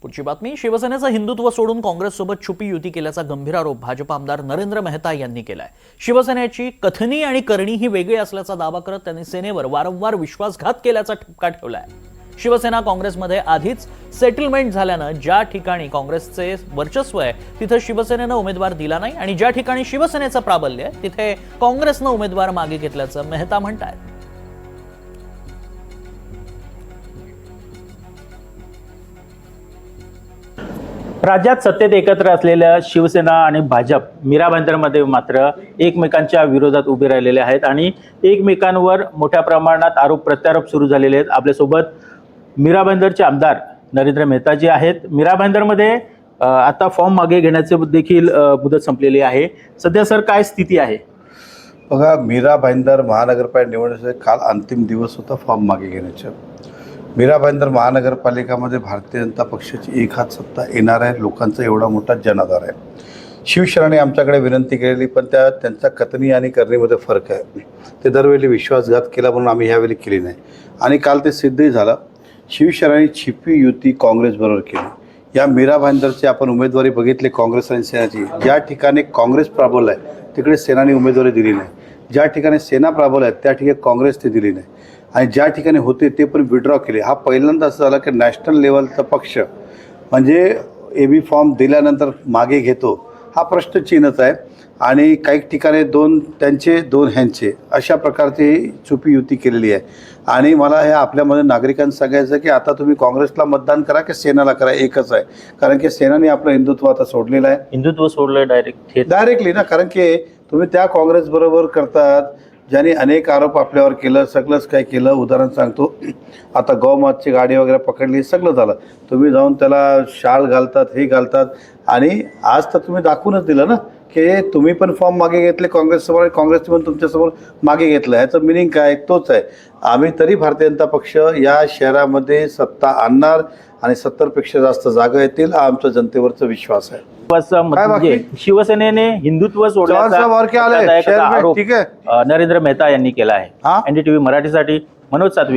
पुढची बातमी, शिवसेनेचं हिंदुत्व सोडून काँग्रेससोबत छुपी युती केल्याचा गंभीर आरोप भाजप आमदार नरेंद्र मेहता यांनी केलाय। शिवसेनेची कथनी आणि करणी ही वेगळी असल्याचा दावा करत त्यांनी सेनेवर वारंवार विश्वासघात केल्याचा ठपका ठेवलाय। शिवसेना काँग्रेसमध्ये आधीच सेटलमेंट झाल्यानं ज्या ठिकाणी काँग्रेसचे वर्चस्व आहे तिथे शिवसेनेनं उमेदवार दिला नाही आणि ज्या ठिकाणी शिवसेनेचं प्राबल्य आहे तिथे काँग्रेसनं उमेदवार मागे घेतल्याचं मेहता म्हणतात। राज्यात सत्तेत एकत्र असलेल्या शिवसेना आणि भाजप मीरा भाईंदरमध्ये मात्र एकमेकांच्या विरोधात उभे राहिलेले आहेत आणि एकमेकांवर मोठ्या प्रमाणात आरोप प्रत्यारोप सुरू झालेले आहेत। आपल्यासोबत मीरा भाईंदरचे आमदार नरेंद्र मेहता जी आहेत। मीरा भाईंदरमध्ये आता फॉर्म मागे घेण्याचे देखील मुदत संपलेली आहे। सध्या सर काय स्थिती आहे? बघा, मीरा भाईंदर महानगरपालिका निवडणुकीचा काल अंतिम दिवस होता फॉर्म मागे घेण्याचा। मीरा भाईंदर महानगरपालिकामध्ये भारतीय जनता पक्षाची एक हात सत्ता येणार आहे। लोकांचा एवढा मोठा जनाधार आहे। शिवसेनेने आमच्याकडे विनंती केलेली, पण त्यांचा कथनी आणि करणीमध्ये फरक आहे। ते दरवेळी विश्वासघात केला म्हणून आम्ही ह्यावेळी केली नाही आणि काल ते सिद्धही झालं। शिवसेनेने छिपी युती काँग्रेसबरोबर केली। या मीरा भाईंदरची आपण उमेदवारी बघितली काँग्रेस आणि सेनेची। ज्या ठिकाणी काँग्रेस प्राबल्य आहे तिकडे सेनाने उमेदवारी दिली नाही, ज्या ठिकाणी सेना प्राबल्य आहे त्या ठिकाणी काँग्रेस ते दिली नाही आणि ज्या ठिकाणी होते ते पण विड्रॉ केले। हा पहिल्यांदा असं झालं की नॅशनल लेवलचा पक्ष म्हणजे AB फॉर्म दिल्यानंतर मागे घेतो, हा प्रश्नचिन्हच आहे। आणि काही ठिकाणी त्यांचे दोन ह्यांचे अशा प्रकारची छुपी युती केलेली आहे। आणि मला हे आपल्यामध्ये नागरिकांना सांगायचं की आता तुम्ही काँग्रेसला मतदान करा की सेनाला करा, एकच आहे। कारण की सेनाने आपलं हिंदुत्व आता सोडलेलं आहे। हिंदुत्व सोडलं डायरेक्टली ना, कारण की तुम्ही त्या काँग्रेस बरोबर करतात ज्यांनी अनेक आरोप आपल्यावर केलं, सगळंच काय केलं। उदाहरण सांगतो, आता गौमातची गाडी वगैरे पकडली, सगळं झालं। तुम्ही जाऊन त्याला शाल घालतात, हे घालतात आणि आज तर तुम्ही दाखवूनच दिलं ना की तुम्ही पण फॉर्म मागे घेतले काँग्रेससमोर, काँग्रेसने पण तुमच्यासमोर मागे घेतलं। ह्याचं मिनिंग काय? तोच आहे। आम्ही तरी भारतीय जनता पक्ष या शहरामध्ये सत्ता आणणार आणि 70पेक्षा जास्त जागा येतील, हा आमचा जनतेवरचा विश्वास आहे। म्हणजे शिवसेनेने हिंदुत्व सोडल्याचा आरोप नरेंद्र मेहता यांनी केला आहे। NDTV मराठीसाठी मनोज सातवी।